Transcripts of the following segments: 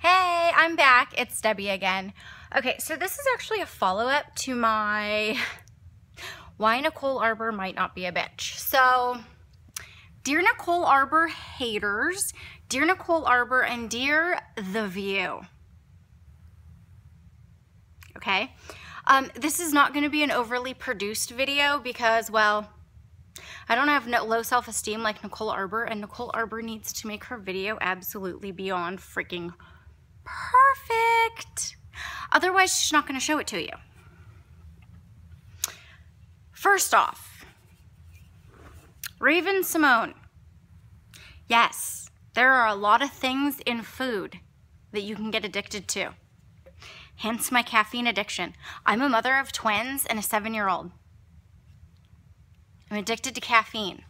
Hey, I'm back. It's Debbie again. Okay, so this is actually a follow-up to my why Nichole Arbour might not be a bitch. So, dear Nichole Arbour haters, dear Nichole Arbour, and dear The View. Okay, this is not going to be an overly produced video because, well, I don't have low self-esteem like Nichole Arbour, and Nichole Arbour needs to make her video absolutely beyond freaking perfect. Otherwise, she's not going to show it to you. First off, Raven Simone. Yes, there are a lot of things in food that you can get addicted to. Hence my caffeine addiction. I'm a mother of twins and a 7-year-old. I'm addicted to caffeine.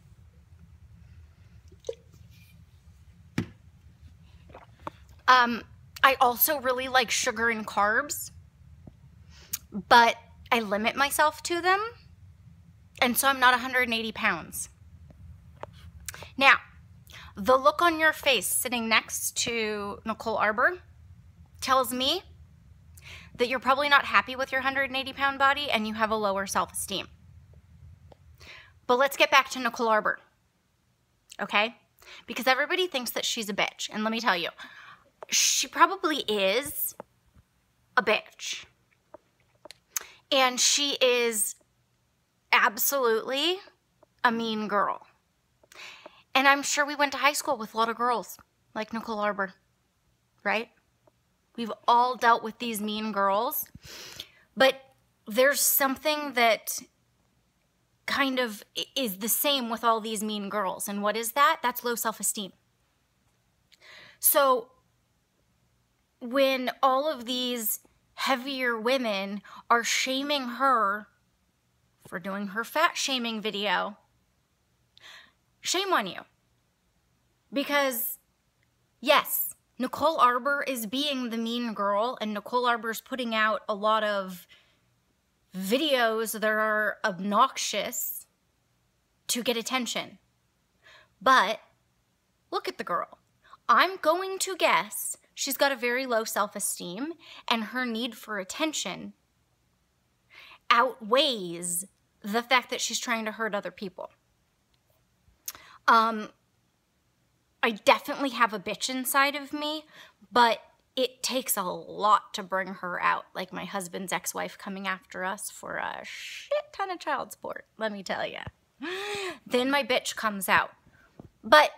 I also really like sugar and carbs, but I limit myself to them, and so I'm not 180 pounds. Now, the look on your face sitting next to Nichole Arbour tells me that you're probably not happy with your 180-pound body and you have a lower self-esteem. But let's get back to Nichole Arbour, okay? Because everybody thinks that she's a bitch, and let me tell you, she probably is a bitch. And she is absolutely a mean girl. And I'm sure we went to high school with a lot of girls like Nichole Arbour, right? We've all dealt with these mean girls. But there's something that kind of is the same with all these mean girls. And what is that? That's low self-esteem. So when all of these heavier women are shaming her for doing her fat shaming video, shame on you. Because, yes, Nichole Arbour is being the mean girl, and Nichole Arbour's putting out a lot of videos that are obnoxious to get attention. But look at the girl. I'm going to guess she's got a very low self-esteem, and her need for attention outweighs the fact that she's trying to hurt other people. I definitely have a bitch inside of me, but it takes a lot to bring her out, like my husband's ex-wife coming after us for a shit ton of child support, let me tell you. Then my bitch comes out. But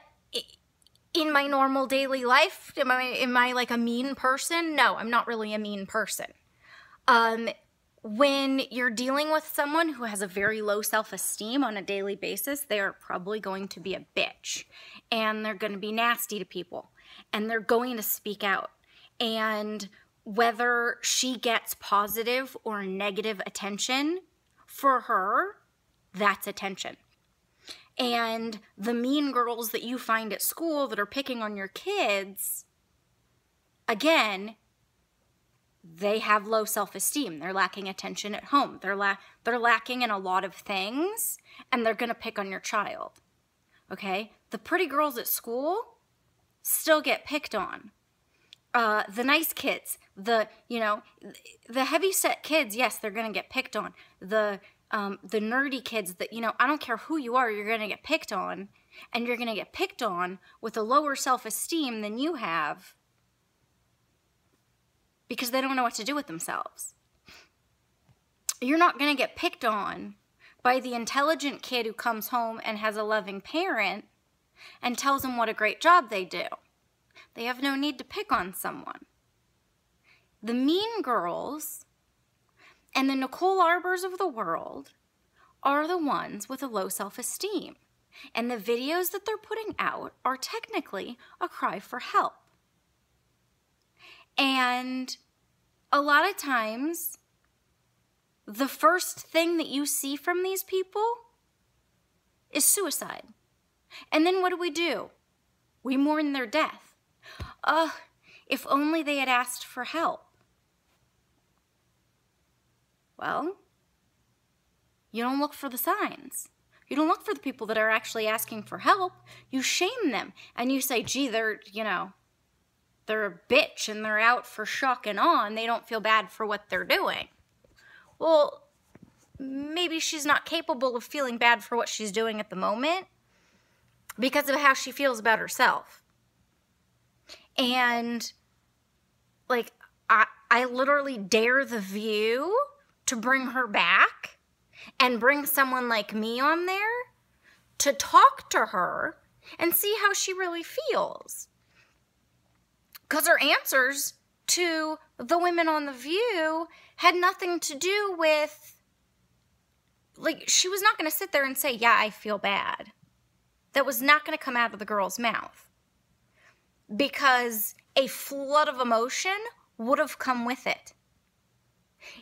in my normal daily life, am I like a mean person? No, I'm not really a mean person. When you're dealing with someone who has a very low self-esteem on a daily basis, they are probably going to be a bitch. And they're going to be nasty to people. And they're going to speak out. And whether she gets positive or negative attention, for her, that's attention. And the mean girls that you find at school that are picking on your kids, again, they have low self-esteem. They're lacking attention at home. They're lacking in a lot of things, and they're going to pick on your child. Okay? The pretty girls at school still get picked on. The nice kids, the heavy-set kids, yes, they're going to get picked on. The nerdy kids that, I don't care who you are, you're going to get picked on, and you're going to get picked on with a lower self-esteem than you have because they don't know what to do with themselves. You're not going to get picked on by the intelligent kid who comes home and has a loving parent and tells them what a great job they do. They have no need to pick on someone. The mean girls and the Nichole Arbours of the world are the ones with a low self-esteem. And the videos that they're putting out are technically a cry for help. And a lot of times, the first thing that you see from these people is suicide. And then what do? We mourn their death. If only they had asked for help. Well, you don't look for the signs. You don't look for the people that are actually asking for help. You shame them. And you say, gee, they're they're a bitch and they're out for shock and awe and they don't feel bad for what they're doing. Well, maybe she's not capable of feeling bad for what she's doing at the moment because of how she feels about herself. And, like, I literally dare the View to bring her back and bring someone like me on there to talk to her and see how she really feels. Because her answers to the women on The View had nothing to do with, like, she was not going to sit there and say, yeah, I feel bad. That was not going to come out of the girl's mouth. Because a flood of emotion would have come with it.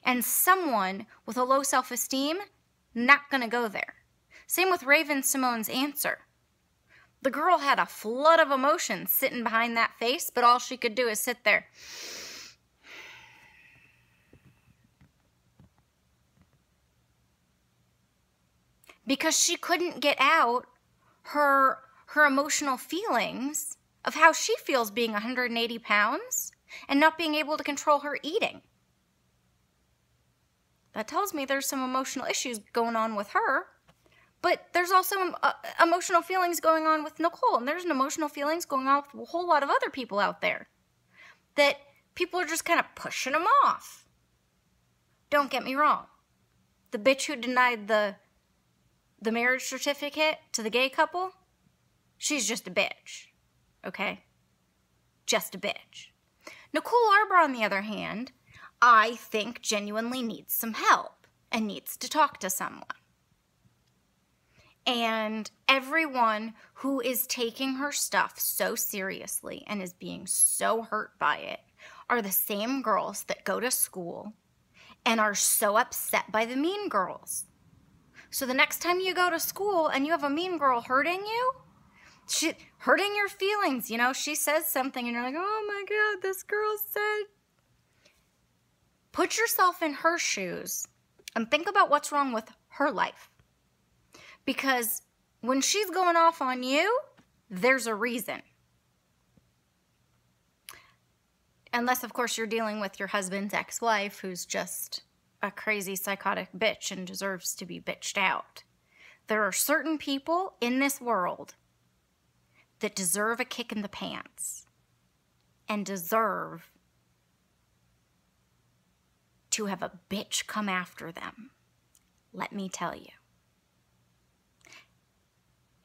And someone with a low self-esteem, not going to go there. Same with Raven Simone's answer. The girl had a flood of emotion sitting behind that face, but all she could do is sit there. Because she couldn't get out her emotional feelings of how she feels being 180 pounds and not being able to control her eating. That tells me there's some emotional issues going on with her. But there's also emotional feelings going on with Nichole, and there's emotional feelings going on with a whole lot of other people out there that people are just kind of pushing them off. Don't get me wrong. The bitch who denied the marriage certificate to the gay couple, she's just a bitch, okay? Just a bitch. Nichole Arbour, on the other hand, I think genuinely needs some help and needs to talk to someone. And everyone who is taking her stuff so seriously and is being so hurt by it are the same girls that go to school and are so upset by the mean girls. So the next time you go to school and you have a mean girl hurting you, hurting your feelings, you know, she says something and you're like, oh my God, this girl said. Put yourself in her shoes and think about what's wrong with her life. Because when she's going off on you, there's a reason. Unless, of course, you're dealing with your husband's ex-wife who's just a crazy psychotic bitch and deserves to be bitched out. There are certain people in this world that deserve a kick in the pants and deserve to have a bitch come after them. Let me tell you.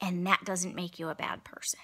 And that doesn't make you a bad person.